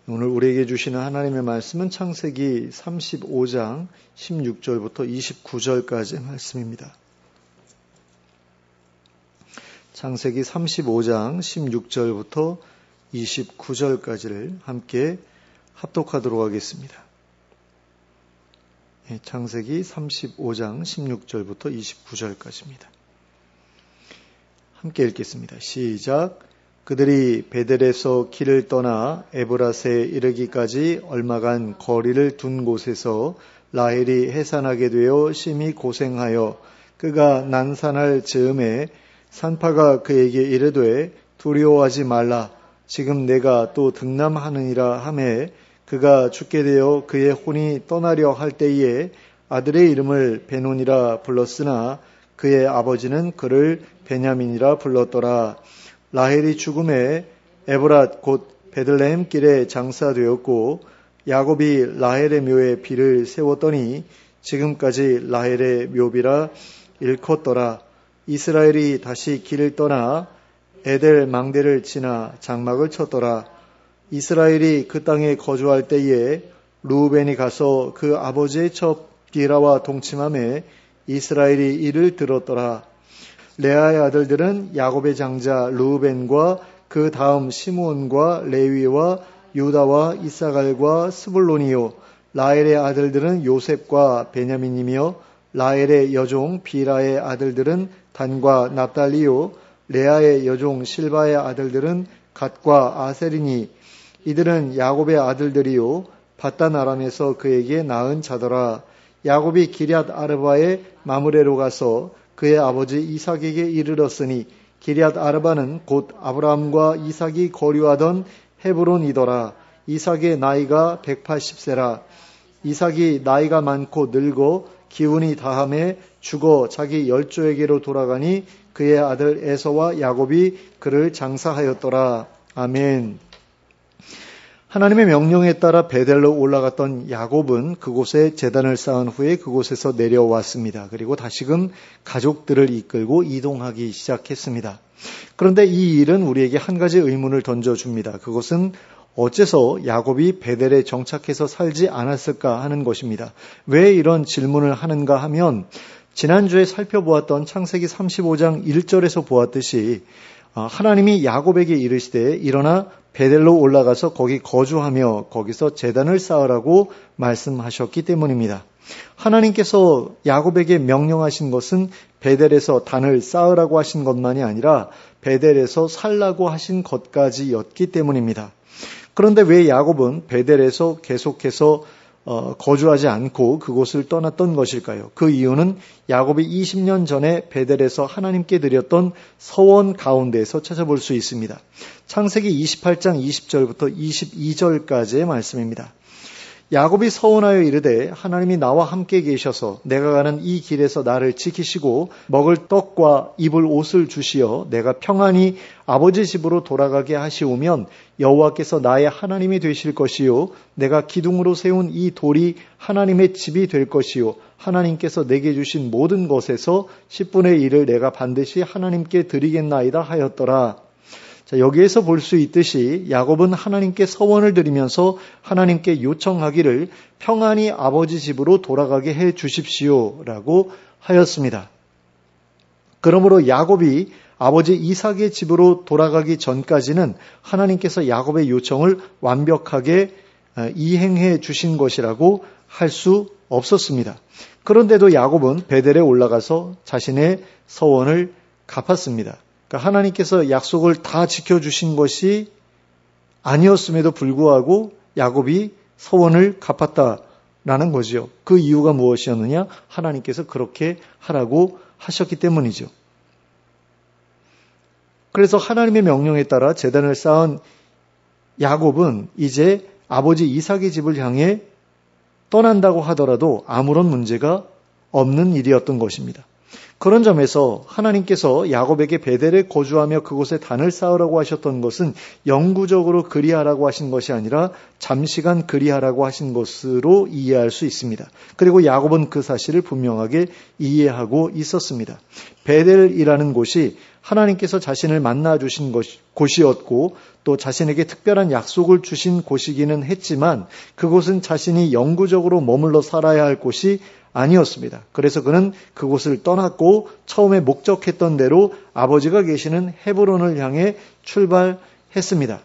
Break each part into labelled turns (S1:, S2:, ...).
S1: 오늘 우리에게 주시는 하나님의 말씀은 창세기 35장 16절부터 29절까지의 말씀입니다. 창세기 35장 16절부터 29절까지를 함께 합독하도록 하겠습니다. 창세기 35장 16절부터 29절까지입니다. 함께 읽겠습니다. 시작. 그들이 베델에서 길을 떠나 에브라스에 이르기까지 얼마간 거리를 둔 곳에서 라헬이 해산하게 되어 심히 고생하여 그가 난산할 즈음에 산파가 그에게 이르되 두려워하지 말라. 지금 내가 또 등남하느니라 하매 그가 죽게 되어 그의 혼이 떠나려 할 때에 아들의 이름을 베논이라 불렀으나 그의 아버지는 그를 베냐민이라 불렀더라. 라헬이 죽음에 에브랏 곧 베들레헴 길에 장사되었고 야곱이 라헬의 묘에 비를 세웠더니 지금까지 라헬의 묘비라 일컫더라. 이스라엘이 다시 길을 떠나 에델 망대를 지나 장막을 쳤더라. 이스라엘이 그 땅에 거주할 때에 르우벤이 가서 그 아버지의 첩 비라와 동침하며 이스라엘이 이를 들었더라. 레아의 아들들은 야곱의 장자 르우벤과 그 다음 시므온과 레위와 유다와 이사갈과 스불론이요. 라헬의 아들들은 요셉과 베냐민이며 라헬의 여종 비라의 아들들은 단과 납달리요. 레아의 여종 실바의 아들들은 갓과 아셀이니 이들은 야곱의 아들들이요. 밧단 아람에서 그에게 낳은 자더라. 야곱이 기럇 아르바의 마므레로 가서 그의 아버지 이삭에게 이르렀으니 기럇 아르바는 곧 아브라함과 이삭이 거류하던 헤브론이더라. 이삭의 나이가 180세라. 이삭이 나이가 많고 늙어 기운이 다함에 죽어 자기 열조에게로 돌아가니 그의 아들 에서와 야곱이 그를 장사하였더라. 아멘. 하나님의 명령에 따라 베델로 올라갔던 야곱은 그곳에 제단을 쌓은 후에 그곳에서 내려왔습니다. 그리고 다시금 가족들을 이끌고 이동하기 시작했습니다. 그런데 이 일은 우리에게 한 가지 의문을 던져줍니다. 그것은 어째서 야곱이 베델에 정착해서 살지 않았을까 하는 것입니다. 왜 이런 질문을 하는가 하면 지난주에 살펴보았던 창세기 35장 1절에서 보았듯이 하나님이 야곱에게 이르시되 일어나 베델로 올라가서 거기 거주하며 거기서 제단을 쌓으라고 말씀하셨기 때문입니다. 하나님께서 야곱에게 명령하신 것은 베델에서 단을 쌓으라고 하신 것만이 아니라 베델에서 살라고 하신 것까지였기 때문입니다. 그런데 왜 야곱은 베델에서 계속해서 거주하지 않고 그곳을 떠났던 것일까요? 그 이유는 야곱이 20년 전에 베델에서 하나님께 드렸던 서원 가운데에서 찾아볼 수 있습니다. 창세기 28장 20절부터 22절까지의 말씀입니다. 야곱이 서원하여 이르되 하나님이 나와 함께 계셔서 내가 가는 이 길에서 나를 지키시고 먹을 떡과 입을 옷을 주시어 내가 평안히 아버지 집으로 돌아가게 하시오면 여호와께서 나의 하나님이 되실 것이요 내가 기둥으로 세운 이 돌이 하나님의 집이 될 것이요 하나님께서 내게 주신 모든 것에서 10분의 1을 내가 반드시 하나님께 드리겠나이다 하였더라. 자, 여기에서 볼 수 있듯이 야곱은 하나님께 서원을 드리면서 하나님께 요청하기를 평안히 아버지 집으로 돌아가게 해 주십시오라고 하였습니다. 그러므로 야곱이 아버지 이삭의 집으로 돌아가기 전까지는 하나님께서 야곱의 요청을 완벽하게 이행해 주신 것이라고 할 수 없었습니다. 그런데도 야곱은 베델에 올라가서 자신의 서원을 갚았습니다. 그러니까 하나님께서 약속을 다 지켜주신 것이 아니었음에도 불구하고 야곱이 서원을 갚았다라는 거죠. 그 이유가 무엇이었느냐? 하나님께서 그렇게 하라고 하셨기 때문이죠. 그래서 하나님의 명령에 따라 제단을 쌓은 야곱은 이제 아버지 이삭의 집을 향해 떠난다고 하더라도 아무런 문제가 없는 일이었던 것입니다. 그런 점에서 하나님께서 야곱에게 베델에 거주하며 그곳에 단을 쌓으라고 하셨던 것은 영구적으로 그리하라고 하신 것이 아니라 잠시간 그리하라고 하신 것으로 이해할 수 있습니다. 그리고 야곱은 그 사실을 분명하게 이해하고 있었습니다. 베델이라는 곳이 하나님께서 자신을 만나 주신 곳이었고 또 자신에게 특별한 약속을 주신 곳이기는 했지만 그곳은 자신이 영구적으로 머물러 살아야 할 곳이 아니었습니다. 그래서 그는 그곳을 떠났고 처음에 목적했던 대로 아버지가 계시는 헤브론을 향해 출발했습니다.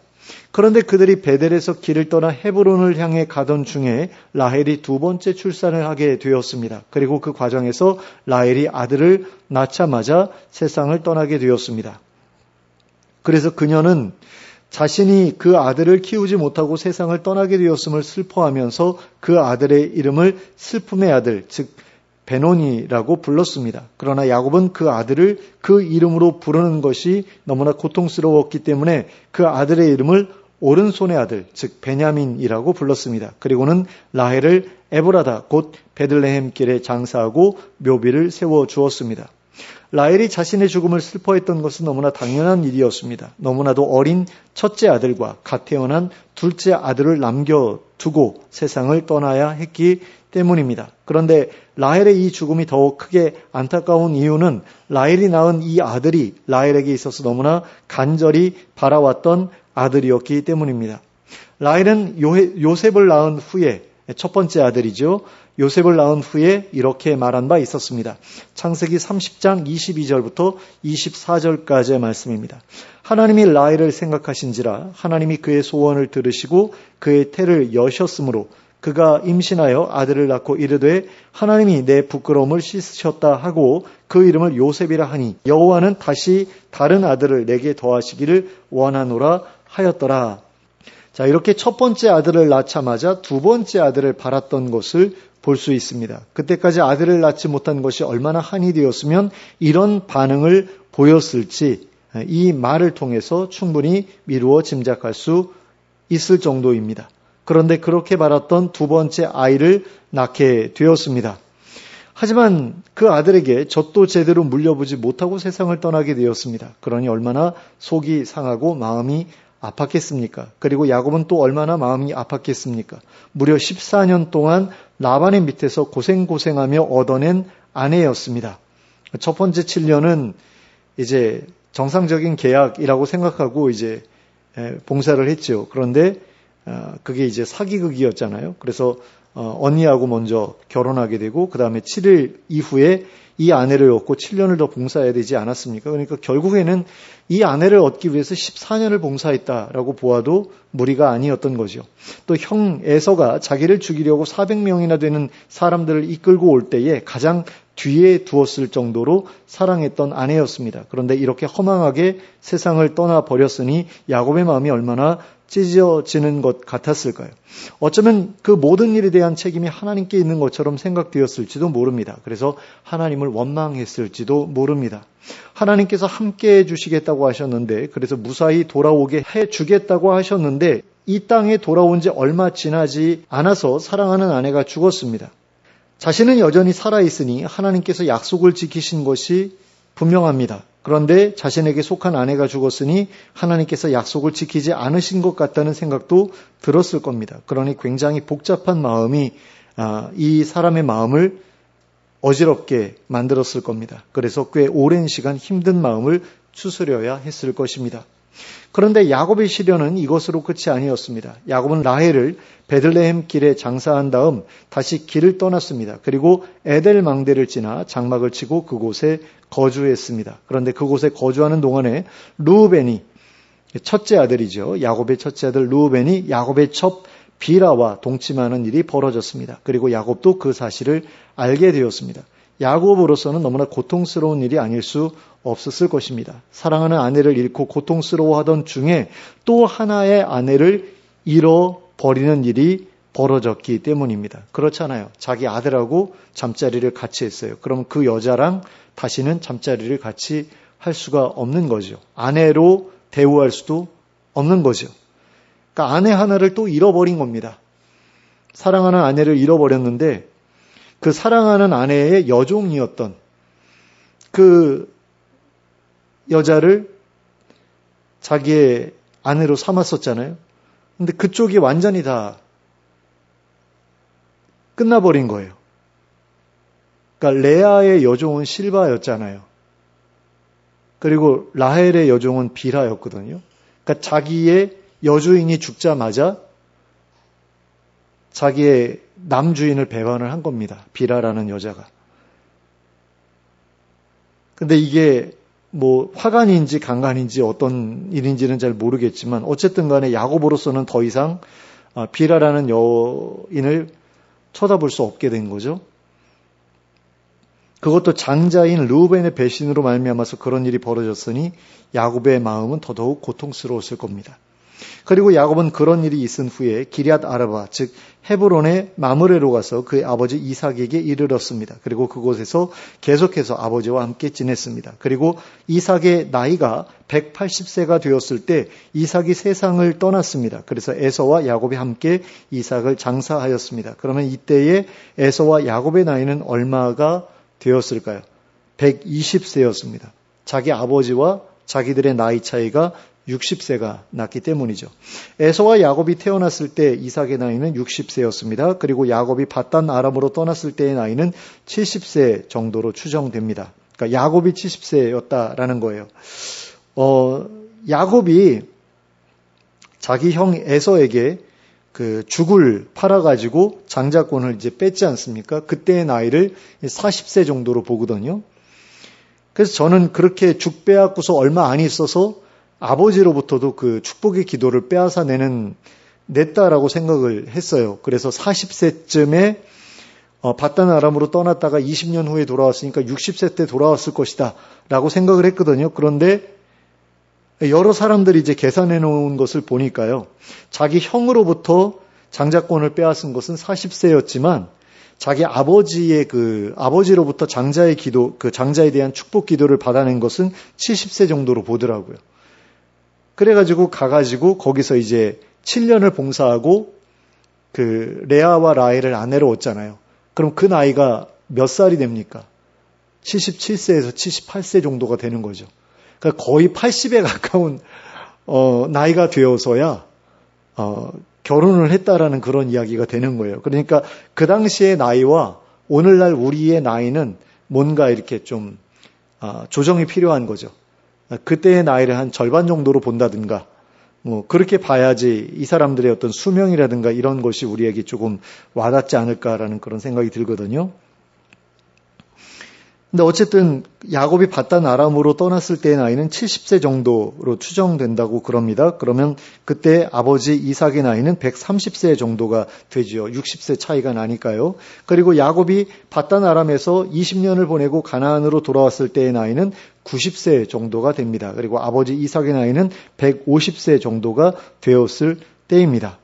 S1: 그런데 그들이 베델에서 길을 떠나 헤브론을 향해 가던 중에 라헬이 두 번째 출산을 하게 되었습니다. 그리고 그 과정에서 라헬이 아들을 낳자마자 세상을 떠나게 되었습니다. 그래서 그녀는 자신이 그 아들을 키우지 못하고 세상을 떠나게 되었음을 슬퍼하면서 그 아들의 이름을 슬픔의 아들, 즉 베노니라고 불렀습니다. 그러나 야곱은 그 아들을 그 이름으로 부르는 것이 너무나 고통스러웠기 때문에 그 아들의 이름을 오른손의 아들, 즉 베냐민이라고 불렀습니다. 그리고는 라헬을 에브라다 곧 베들레헴 길에 장사하고 묘비를 세워 주었습니다. 라헬이 자신의 죽음을 슬퍼했던 것은 너무나 당연한 일이었습니다. 너무나도 어린 첫째 아들과 갓 태어난 둘째 아들을 남겨두고 세상을 떠나야 했기 때문입니다. 그런데 라헬의 이 죽음이 더욱 크게 안타까운 이유는 라헬이 낳은 이 아들이 라헬에게 있어서 너무나 간절히 바라왔던 아들이었기 때문입니다. 라헬은 요셉을 낳은 후에 첫 번째 아들이죠. 요셉을 낳은 후에 이렇게 말한 바 있었습니다. 창세기 30장 22절부터 24절까지의 말씀입니다. 하나님이 라헬을 생각하신지라 하나님이 그의 소원을 들으시고 그의 태를 여셨으므로 그가 임신하여 아들을 낳고 이르되 하나님이 내 부끄러움을 씻으셨다 하고 그 이름을 요셉이라 하니 여호와는 다시 다른 아들을 내게 더하시기를 원하노라 하였더라. 자, 이렇게 첫 번째 아들을 낳자마자 두 번째 아들을 바랐던 것을 볼 수 있습니다. 그때까지 아들을 낳지 못한 것이 얼마나 한이 되었으면 이런 반응을 보였을지 이 말을 통해서 충분히 미루어 짐작할 수 있을 정도입니다. 그런데 그렇게 바랐던 두 번째 아이를 낳게 되었습니다. 하지만 그 아들에게 젖도 제대로 물려보지 못하고 세상을 떠나게 되었습니다. 그러니 얼마나 속이 상하고 마음이 아팠겠습니까? 그리고 야곱은 또 얼마나 마음이 아팠겠습니까? 무려 14년 동안 라반의 밑에서 고생하며 얻어낸 아내였습니다. 첫 번째 7년은 이제 정상적인 계약이라고 생각하고 이제 봉사를 했죠. 그런데 그게 이제 사기극이었잖아요. 그래서 언니하고 먼저 결혼하게 되고 그 다음에 7일 이후에 이 아내를 얻고 7년을 더 봉사해야 되지 않았습니까? 그러니까 결국에는 이 아내를 얻기 위해서 14년을 봉사했다라고 보아도 무리가 아니었던 거죠. 또 형 에서가 자기를 죽이려고 400명이나 되는 사람들을 이끌고 올 때에 가장 뒤에 두었을 정도로 사랑했던 아내였습니다. 그런데 이렇게 허망하게 세상을 떠나버렸으니 야곱의 마음이 얼마나 찢어지는 것 같았을까요? 어쩌면 그 모든 일에 대한 책임이 하나님께 있는 것처럼 생각되었을지도 모릅니다. 그래서 하나님을 원망했을지도 모릅니다. 하나님께서 함께해 주시겠다고 하셨는데 그래서 무사히 돌아오게 해주겠다고 하셨는데 이 땅에 돌아온 지 얼마 지나지 않아서 사랑하는 아내가 죽었습니다. 자신은 여전히 살아있으니 하나님께서 약속을 지키신 것이 분명합니다. 그런데 자신에게 속한 아내가 죽었으니 하나님께서 약속을 지키지 않으신 것 같다는 생각도 들었을 겁니다. 그러니 굉장히 복잡한 마음이 이 사람의 마음을 어지럽게 만들었을 겁니다. 그래서 꽤 오랜 시간 힘든 마음을 추스려야 했을 것입니다. 그런데 야곱의 시련은 이것으로 끝이 아니었습니다. 야곱은 라헬을 베들레헴 길에 장사한 다음 다시 길을 떠났습니다. 그리고 에델 망대를 지나 장막을 치고 그곳에 거주했습니다. 그런데 그곳에 거주하는 동안에 루우벤이 첫째 아들이죠. 야곱의 첫째 아들 루우벤이 야곱의 첩 비라와 동침하는 일이 벌어졌습니다. 그리고 야곱도 그 사실을 알게 되었습니다. 야곱으로서는 너무나 고통스러운 일이 아닐 수 없었을 것입니다. 사랑하는 아내를 잃고 고통스러워하던 중에 또 하나의 아내를 잃어버리는 일이 벌어졌기 때문입니다. 그렇잖아요. 자기 아들하고 잠자리를 같이 했어요. 그럼 그 여자랑 다시는 잠자리를 같이 할 수가 없는 거죠. 아내로 대우할 수도 없는 거죠. 그러니까 아내 하나를 또 잃어버린 겁니다. 사랑하는 아내를 잃어버렸는데 그 사랑하는 아내의 여종이었던 그 여자를 자기의 아내로 삼았었잖아요. 근데 그쪽이 완전히 다 끝나버린 거예요. 그러니까 레아의 여종은 실바였잖아요. 그리고 라헬의 여종은 빌하였거든요. 그러니까 자기의 여주인이 죽자마자 자기의 남주인을 배반을 한 겁니다. 빌하라는 여자가. 근데 이게 뭐 화관인지 강간인지 어떤 일인지는 잘 모르겠지만 어쨌든 간에 야고보로서는 더 이상 빌하라는 여인을 쳐다볼 수 없게 된 거죠. 그것도 장자인 르우벤의 배신으로 말미암아서 그런 일이 벌어졌으니 야곱의 마음은 더더욱 고통스러웠을 겁니다. 그리고 야곱은 그런 일이 있은 후에 기럇 아르바 즉 헤브론의 마므레로 가서 그의 아버지 이삭에게 이르렀습니다. 그리고 그곳에서 계속해서 아버지와 함께 지냈습니다. 그리고 이삭의 나이가 180세가 되었을 때 이삭이 세상을 떠났습니다. 그래서 에서와 야곱이 함께 이삭을 장사하였습니다. 그러면 이때에 에서와 야곱의 나이는 얼마가 되었을까요? 120세였습니다. 자기 아버지와 자기들의 나이 차이가 60세가 났기 때문이죠. 에서와 야곱이 태어났을 때 이삭의 나이는 60세였습니다. 그리고 야곱이 밧단 아람으로 떠났을 때의 나이는 70세 정도로 추정됩니다. 그러니까 야곱이 70세였다라는 거예요. 야곱이 자기 형 에서에게 그 죽을 팔아가지고 장자권을 이제 뺐지 않습니까? 그때의 나이를 40세 정도로 보거든요. 그래서 저는 그렇게 죽 빼앗고서 얼마 안 있어서 아버지로부터도 그 축복의 기도를 빼앗아 냈다라고 생각을 했어요. 그래서 40세쯤에 밧단 아람으로 떠났다가 20년 후에 돌아왔으니까 60세 때 돌아왔을 것이다 라고 생각을 했거든요. 그런데 여러 사람들이 이제 계산해 놓은 것을 보니까요. 자기 형으로부터 장자권을 빼앗은 것은 40세였지만 자기 아버지로부터 장자의 기도, 그 장자에 대한 축복 기도를 받아낸 것은 70세 정도로 보더라고요. 그래가지고 가가지고 거기서 이제 7년을 봉사하고 그 레아와 라헬을 아내로 얻잖아요. 그럼 그 나이가 몇 살이 됩니까? 77세에서 78세 정도가 되는 거죠. 그러니까 거의 80에 가까운 나이가 되어서야 결혼을 했다라는 그런 이야기가 되는 거예요. 그러니까 그 당시의 나이와 오늘날 우리의 나이는 뭔가 이렇게 좀 조정이 필요한 거죠. 그때의 나이를 한 절반 정도로 본다든가 뭐 그렇게 봐야지 이 사람들의 어떤 수명이라든가 이런 것이 우리에게 조금 와닿지 않을까라는 그런 생각이 들거든요. 근데 어쨌든 야곱이 밧단 아람으로 떠났을 때의 나이는 70세 정도로 추정된다고 그럽니다. 그러면 그때 아버지 이삭의 나이는 130세 정도가 되죠. 60세 차이가 나니까요. 그리고 야곱이 밧단 아람에서 20년을 보내고 가나안으로 돌아왔을 때의 나이는 90세 정도가 됩니다. 그리고 아버지 이삭의 나이는 150세 정도가 되었을 때입니다.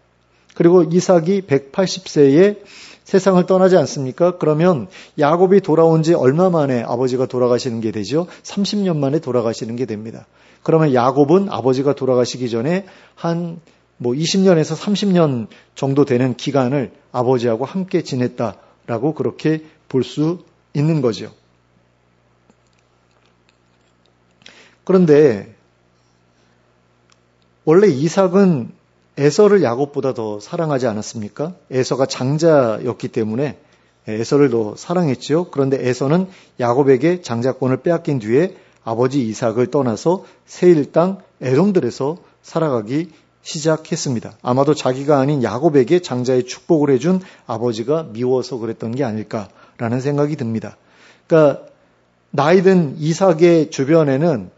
S1: 그리고 이삭이 180세에 세상을 떠나지 않습니까? 그러면 야곱이 돌아온 지 얼마 만에 아버지가 돌아가시는 게 되죠? 30년 만에 돌아가시는 게 됩니다. 그러면 야곱은 아버지가 돌아가시기 전에 한 20년에서 30년 정도 되는 기간을 아버지하고 함께 지냈다라고 그렇게 볼 수 있는 거죠. 그런데 원래 이삭은 에서를 야곱보다 더 사랑하지 않았습니까? 에서가 장자였기 때문에 에서를 더 사랑했죠. 그런데 에서는 야곱에게 장자권을 빼앗긴 뒤에 아버지 이삭을 떠나서 세일 땅 에돔들에서 살아가기 시작했습니다. 아마도 자기가 아닌 야곱에게 장자의 축복을 해준 아버지가 미워서 그랬던 게 아닐까라는 생각이 듭니다. 그러니까 나이든 이삭의 주변에는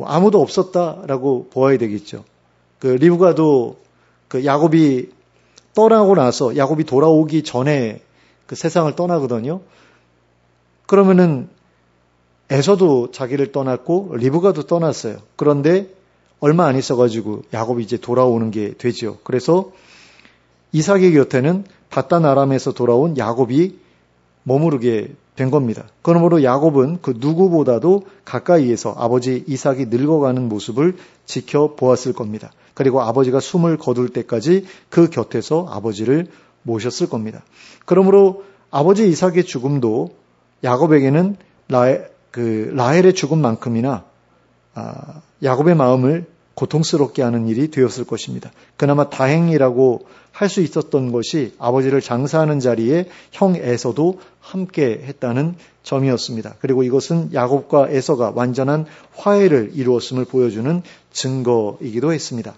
S1: 아무도 없었다라고 보아야 되겠죠. 그 리브가도 그 야곱이 떠나고 나서 야곱이 돌아오기 전에 그 세상을 떠나거든요. 그러면은 에서도 자기를 떠났고 리브가도 떠났어요. 그런데 얼마 안 있어가지고 야곱이 이제 돌아오는 게 되죠. 그래서 이삭의 곁에는 밧단 아람에서 돌아온 야곱이 머무르게 된 겁니다. 그러므로 야곱은 그 누구보다도 가까이에서 아버지 이삭이 늙어가는 모습을 지켜보았을 겁니다. 그리고 아버지가 숨을 거둘 때까지 그 곁에서 아버지를 모셨을 겁니다. 그러므로 아버지 이삭의 죽음도 야곱에게는 라헬의 죽음만큼이나 야곱의 마음을 고통스럽게 하는 일이 되었을 것입니다. 그나마 다행이라고 할 수 있었던 것이 아버지를 장사하는 자리에 형 에서도 함께 했다는 점이었습니다. 그리고 이것은 야곱과 에서가 완전한 화해를 이루었음을 보여주는 증거이기도 했습니다.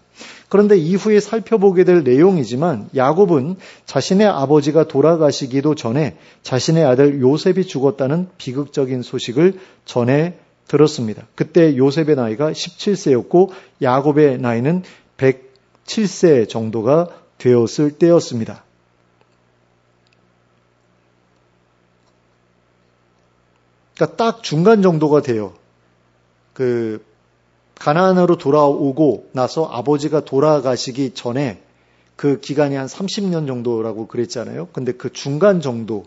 S1: 그런데 이후에 살펴보게 될 내용이지만 야곱은 자신의 아버지가 돌아가시기도 전에 자신의 아들 요셉이 죽었다는 비극적인 소식을 전해 들었습니다. 그때 요셉의 나이가 17세였고 야곱의 나이는 107세 정도가 되었을 때였습니다. 그러니까 딱 중간 정도가 돼요. 가나안으로 돌아오고 나서 아버지가 돌아가시기 전에 그 기간이 한 30년 정도라고 그랬잖아요. 근데 그 중간 정도에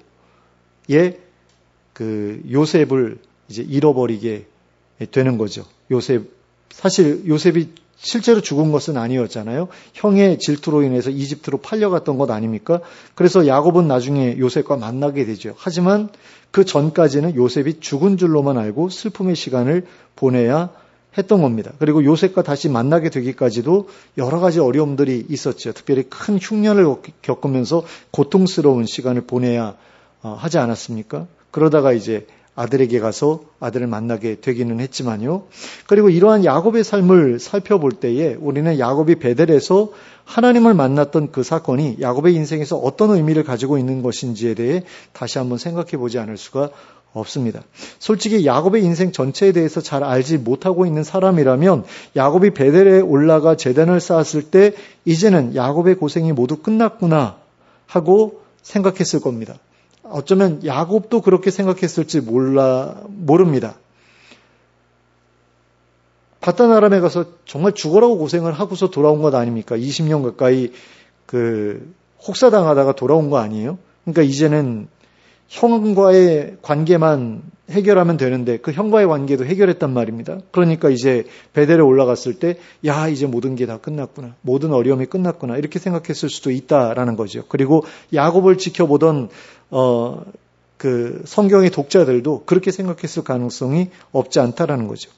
S1: 요셉을 이제 잃어버리게 되는 거죠. 사실 요셉이 실제로 죽은 것은 아니었잖아요. 형의 질투로 인해서 이집트로 팔려갔던 것 아닙니까? 그래서 야곱은 나중에 요셉과 만나게 되죠. 하지만 그 전까지는 요셉이 죽은 줄로만 알고 슬픔의 시간을 보내야 했던 겁니다. 그리고 요셉과 다시 만나게 되기까지도 여러 가지 어려움들이 있었죠. 특별히 큰 흉년을 겪으면서 고통스러운 시간을 보내야 하지 않았습니까? 그러다가 이제 아들에게 가서 아들을 만나게 되기는 했지만요. 그리고 이러한 야곱의 삶을 살펴볼 때에 우리는 야곱이 베델에서 하나님을 만났던 그 사건이 야곱의 인생에서 어떤 의미를 가지고 있는 것인지에 대해 다시 한번 생각해 보지 않을 수가 없습니다. 솔직히 야곱의 인생 전체에 대해서 잘 알지 못하고 있는 사람이라면 야곱이 베델에 올라가 제단을 쌓았을 때 이제는 야곱의 고생이 모두 끝났구나 하고 생각했을 겁니다. 어쩌면 야곱도 그렇게 생각했을지 모릅니다. 바단 아람에 가서 정말 죽으라고 고생을 하고서 돌아온 것 아닙니까? 20년 가까이 혹사당하다가 돌아온 거 아니에요? 그러니까 이제는 형과의 관계만 해결하면 되는데 그 형과의 관계도 해결했단 말입니다. 그러니까 이제 베델에 올라갔을 때 이제 모든 게 다 끝났구나. 모든 어려움이 끝났구나. 이렇게 생각했을 수도 있다라는 거죠. 그리고 야곱을 지켜보던 성경의 독자들도 그렇게 생각했을 가능성이 없지 않다라는 거죠.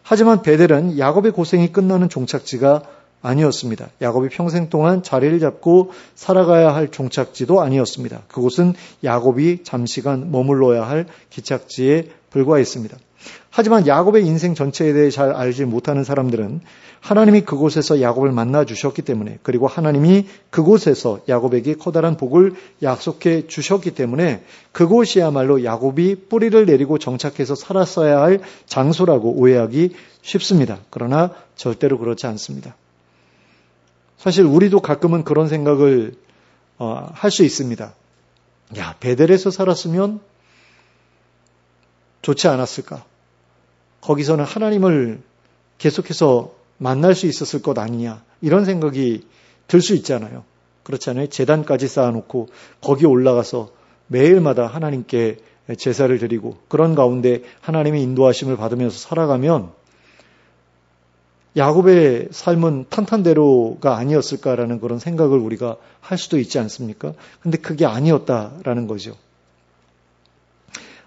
S1: 하지만 베델은 야곱의 고생이 끝나는 종착지가 아니었습니다. 야곱이 평생 동안 자리를 잡고 살아가야 할 종착지도 아니었습니다. 그곳은 야곱이 잠시간 머물러야 할 기착지에 불과했습니다. 하지만 야곱의 인생 전체에 대해 잘 알지 못하는 사람들은 하나님이 그곳에서 야곱을 만나 주셨기 때문에, 그리고 하나님이 그곳에서 야곱에게 커다란 복을 약속해 주셨기 때문에 그곳이야말로 야곱이 뿌리를 내리고 정착해서 살았어야 할 장소라고 오해하기 쉽습니다. 그러나 절대로 그렇지 않습니다. 사실 우리도 가끔은 그런 생각을 할 수 있습니다. 베델에서 살았으면 좋지 않았을까? 거기서는 하나님을 계속해서 만날 수 있었을 것 아니냐? 이런 생각이 들 수 있잖아요. 그렇지 않아요? 제단까지 쌓아놓고 거기 올라가서 매일마다 하나님께 제사를 드리고 그런 가운데 하나님의 인도하심을 받으면서 살아가면 야곱의 삶은 탄탄대로가 아니었을까라는 그런 생각을 우리가 할 수도 있지 않습니까? 근데 그게 아니었다라는 거죠.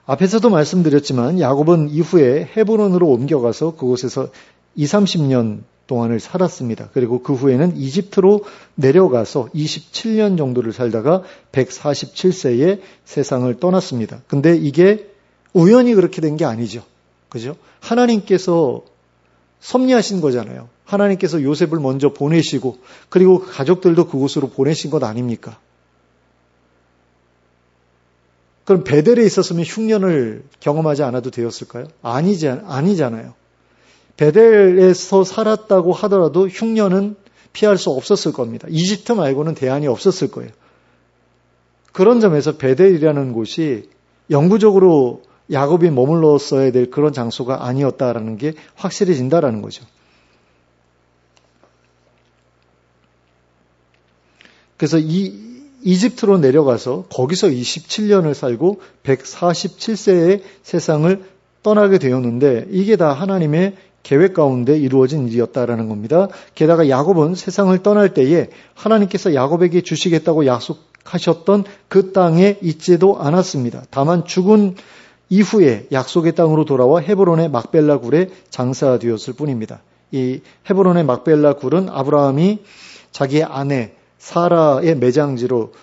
S1: 앞에서도 말씀드렸지만 야곱은 이후에 헤브론으로 옮겨가서 그곳에서 20-30년 동안을 살았습니다. 그리고 그 후에는 이집트로 내려가서 27년 정도를 살다가 147세에 세상을 떠났습니다. 근데 이게 우연히 그렇게 된 게 아니죠. 그죠? 하나님께서 섭리하신 거잖아요. 하나님께서 요셉을 먼저 보내시고 그리고 가족들도 그곳으로 보내신 것 아닙니까? 그럼 베델에 있었으면 흉년을 경험하지 않아도 되었을까요? 아니잖아요. 베델에서 살았다고 하더라도 흉년은 피할 수 없었을 겁니다. 이집트 말고는 대안이 없었을 거예요. 그런 점에서 베델이라는 곳이 영구적으로 야곱이 머물렀어야 될 그런 장소가 아니었다라는 게 확실해진다라는 거죠. 그래서 이집트로 내려가서 거기서 27년을 살고 147세의 세상을 떠나게 되었는데 이게 다 하나님의 계획 가운데 이루어진 일이었다라는 겁니다. 게다가 야곱은 세상을 떠날 때에 하나님께서 야곱에게 주시겠다고 약속하셨던 그 땅에 있지도 않았습니다. 다만 죽은 이후에 약속의 땅으로 돌아와 헤브론의 막벨라 굴에 장사되었을 뿐입니다. 이 헤브론의 막벨라 굴은 아브라함이 자기의 아내 사라의 매장지로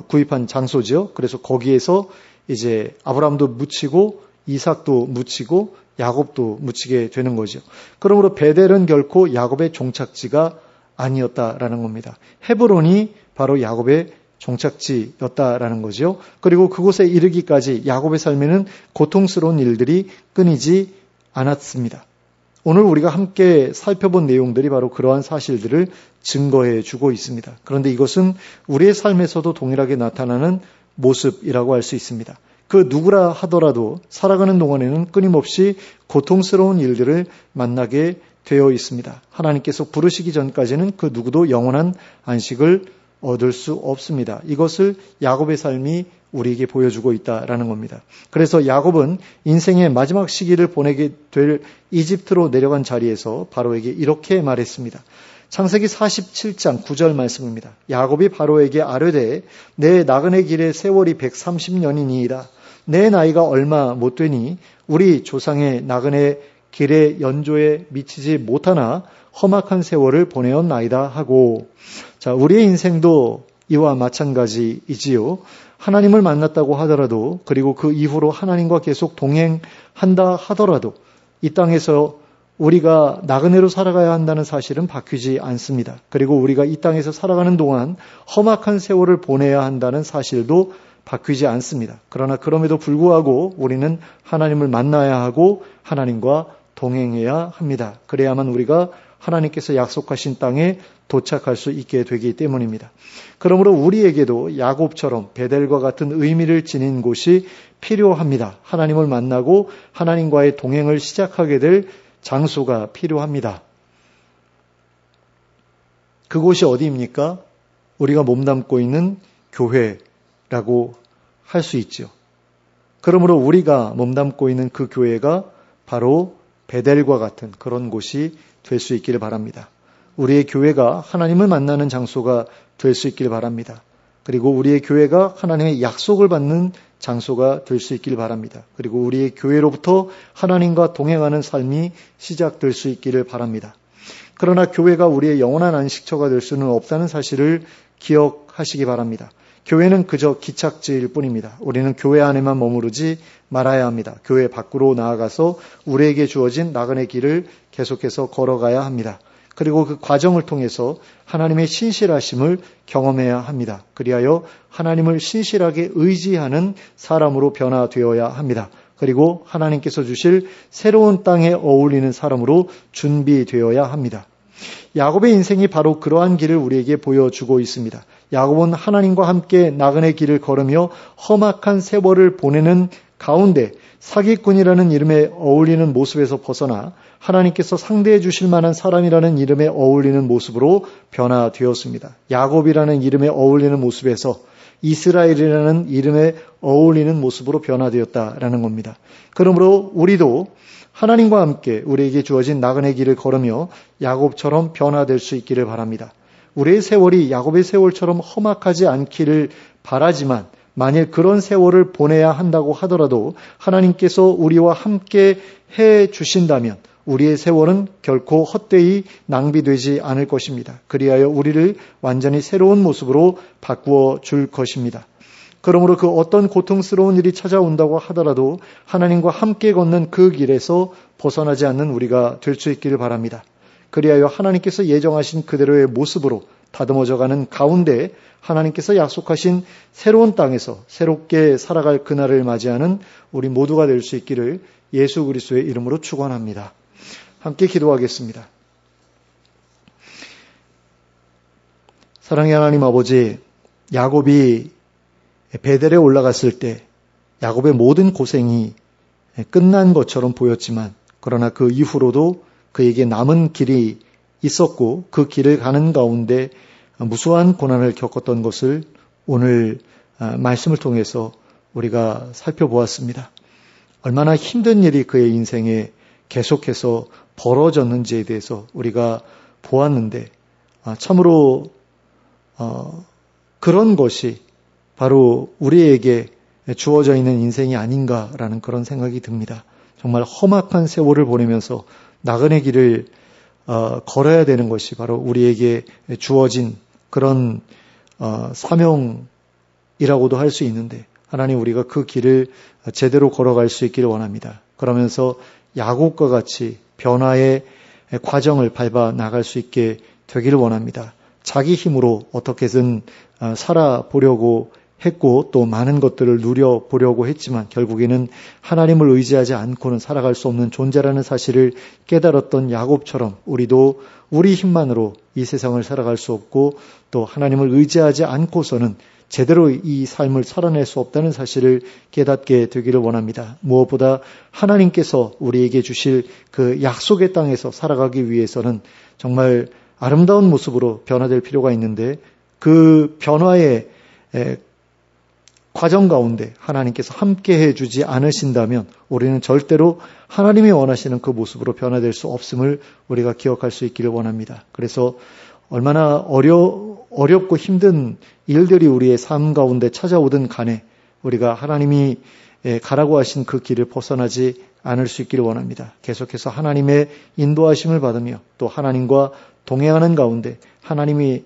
S1: 구입한 장소죠. 그래서 거기에서 이제 아브라함도 묻히고 이삭도 묻히고 야곱도 묻히게 되는 거죠. 그러므로 베델은 결코 야곱의 종착지가 아니었다라는 겁니다. 헤브론이 바로 야곱의 종착지였다라는 거죠. 그리고 그곳에 이르기까지 야곱의 삶에는 고통스러운 일들이 끊이지 않았습니다. 오늘 우리가 함께 살펴본 내용들이 바로 그러한 사실들을 증거해 주고 있습니다. 그런데 이것은 우리의 삶에서도 동일하게 나타나는 모습이라고 할 수 있습니다. 그 누구라 하더라도 살아가는 동안에는 끊임없이 고통스러운 일들을 만나게 되어 있습니다. 하나님께서 부르시기 전까지는 그 누구도 영원한 안식을 얻을 수 없습니다. 이것을 야곱의 삶이 우리에게 보여주고 있다라는 겁니다. 그래서 야곱은 인생의 마지막 시기를 보내게 될 이집트로 내려간 자리에서 바로에게 이렇게 말했습니다. 창세기 47장 9절 말씀입니다. 야곱이 바로에게 아뢰되 내 나그네 길의 세월이 130년이니이다. 내 나이가 얼마 못 되니 우리 조상의 나그네 길의 연조에 미치지 못하나 험악한 세월을 보내었나이다 하고, 자, 우리의 인생도 이와 마찬가지이지요. 하나님을 만났다고 하더라도, 그리고 그 이후로 하나님과 계속 동행한다 하더라도 이 땅에서 우리가 나그네로 살아가야 한다는 사실은 바뀌지 않습니다. 그리고 우리가 이 땅에서 살아가는 동안 험악한 세월을 보내야 한다는 사실도 바뀌지 않습니다. 그러나 그럼에도 불구하고 우리는 하나님을 만나야 하고 하나님과 동행해야 합니다. 그래야만 우리가 하나님께서 약속하신 땅에 도착할 수 있게 되기 때문입니다. 그러므로 우리에게도 야곱처럼 베델과 같은 의미를 지닌 곳이 필요합니다. 하나님을 만나고 하나님과의 동행을 시작하게 될 장소가 필요합니다. 그곳이 어디입니까? 우리가 몸담고 있는 교회라고 할 수 있죠. 그러므로 우리가 몸담고 있는 그 교회가 바로 베델과 같은 그런 곳이 될 수 있기를 바랍니다. 우리의 교회가 하나님을 만나는 장소가 될 수 있기를 바랍니다. 그리고 우리의 교회가 하나님의 약속을 받는 장소가 될 수 있기를 바랍니다. 그리고 우리의 교회로부터 하나님과 동행하는 삶이 시작될 수 있기를 바랍니다. 그러나 교회가 우리의 영원한 안식처가 될 수는 없다는 사실을 기억하시기 바랍니다. 교회는 그저 기착지일 뿐입니다. 우리는 교회 안에만 머무르지 말아야 합니다. 교회 밖으로 나아가서 우리에게 주어진 나그네 길을 계속해서 걸어가야 합니다. 그리고 그 과정을 통해서 하나님의 신실하심을 경험해야 합니다. 그리하여 하나님을 신실하게 의지하는 사람으로 변화되어야 합니다. 그리고 하나님께서 주실 새로운 땅에 어울리는 사람으로 준비되어야 합니다. 야곱의 인생이 바로 그러한 길을 우리에게 보여주고 있습니다. 야곱은 하나님과 함께 나그네 길을 걸으며 험악한 세월을 보내는 가운데 사기꾼이라는 이름에 어울리는 모습에서 벗어나 하나님께서 상대해 주실 만한 사람이라는 이름에 어울리는 모습으로 변화되었습니다. 야곱이라는 이름에 어울리는 모습에서 이스라엘이라는 이름에 어울리는 모습으로 변화되었다라는 겁니다. 그러므로 우리도 하나님과 함께 우리에게 주어진 나그네 길을 걸으며 야곱처럼 변화될 수 있기를 바랍니다. 우리의 세월이 야곱의 세월처럼 험악하지 않기를 바라지만 만일 그런 세월을 보내야 한다고 하더라도 하나님께서 우리와 함께 해 주신다면 우리의 세월은 결코 헛되이 낭비되지 않을 것입니다. 그리하여 우리를 완전히 새로운 모습으로 바꾸어 줄 것입니다. 그러므로 그 어떤 고통스러운 일이 찾아온다고 하더라도 하나님과 함께 걷는 그 길에서 벗어나지 않는 우리가 될 수 있기를 바랍니다. 그리하여 하나님께서 예정하신 그대로의 모습으로 다듬어져가는 가운데 하나님께서 약속하신 새로운 땅에서 새롭게 살아갈 그날을 맞이하는 우리 모두가 될 수 있기를 예수 그리스도의 이름으로 축원합니다. 함께 기도하겠습니다. 사랑의 하나님 아버지, 야곱이 베델에 올라갔을 때 야곱의 모든 고생이 끝난 것처럼 보였지만 그러나 그 이후로도 그에게 남은 길이 있었고 그 길을 가는 가운데 무수한 고난을 겪었던 것을 오늘 말씀을 통해서 우리가 살펴보았습니다. 얼마나 힘든 일이 그의 인생에 계속해서 벌어졌는지에 대해서 우리가 보았는데 참으로 그런 것이 바로 우리에게 주어져 있는 인생이 아닌가라는 그런 생각이 듭니다. 정말 험악한 세월을 보내면서 나그네 길을 걸어야 되는 것이 바로 우리에게 주어진 그런 사명이라고도 할 수 있는데 하나님 우리가 그 길을 제대로 걸어갈 수 있기를 원합니다. 그러면서 야곱과 같이 변화의 과정을 밟아 나갈 수 있게 되기를 원합니다. 자기 힘으로 어떻게든 살아보려고 했고 또 많은 것들을 누려보려고 했지만 결국에는 하나님을 의지하지 않고는 살아갈 수 없는 존재라는 사실을 깨달았던 야곱처럼 우리도 우리 힘만으로 이 세상을 살아갈 수 없고 또 하나님을 의지하지 않고서는 제대로 이 삶을 살아낼 수 없다는 사실을 깨닫게 되기를 원합니다. 무엇보다 하나님께서 우리에게 주실 그 약속의 땅에서 살아가기 위해서는 정말 아름다운 모습으로 변화될 필요가 있는데 그 변화의 과정 가운데 하나님께서 함께해 주지 않으신다면 우리는 절대로 하나님이 원하시는 그 모습으로 변화될 수 없음을 우리가 기억할 수 있기를 원합니다. 그래서 얼마나 어렵고 힘든 일들이 우리의 삶 가운데 찾아오든 간에 우리가 하나님이 가라고 하신 그 길을 벗어나지 않을 수 있기를 원합니다. 계속해서 하나님의 인도하심을 받으며 또 하나님과 동행하는 가운데 하나님이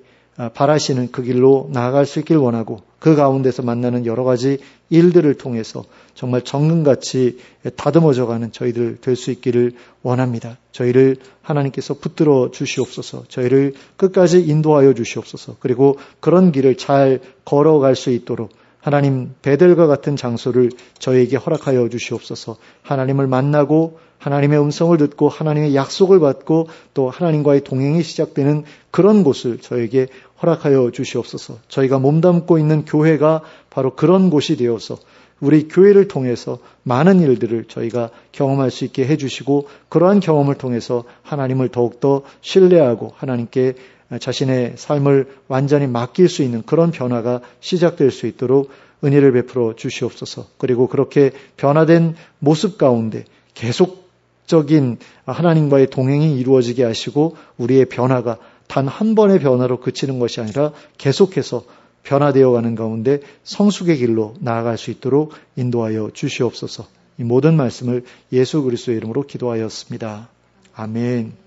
S1: 바라시는 그 길로 나아갈 수 있기를 원하고 그 가운데서 만나는 여러 가지 일들을 통해서 정말 정금같이 다듬어져가는 저희들 될 수 있기를 원합니다. 저희를 하나님께서 붙들어 주시옵소서. 저희를 끝까지 인도하여 주시옵소서. 그리고 그런 길을 잘 걸어갈 수 있도록 하나님 베델과 같은 장소를 저희에게 허락하여 주시옵소서. 하나님을 만나고 하나님의 음성을 듣고 하나님의 약속을 받고 또 하나님과의 동행이 시작되는 그런 곳을 저에게 허락하여 주시옵소서. 저희가 몸담고 있는 교회가 바로 그런 곳이 되어서 우리 교회를 통해서 많은 일들을 저희가 경험할 수 있게 해주시고 그러한 경험을 통해서 하나님을 더욱더 신뢰하고 하나님께 자신의 삶을 완전히 맡길 수 있는 그런 변화가 시작될 수 있도록 은혜를 베풀어 주시옵소서. 그리고 그렇게 변화된 모습 가운데 계속적인 하나님과의 동행이 이루어지게 하시고 우리의 변화가 단 한 번의 변화로 그치는 것이 아니라 계속해서 변화되어가는 가운데 성숙의 길로 나아갈 수 있도록 인도하여 주시옵소서. 이 모든 말씀을 예수 그리스도의 이름으로 기도하였습니다. 아멘.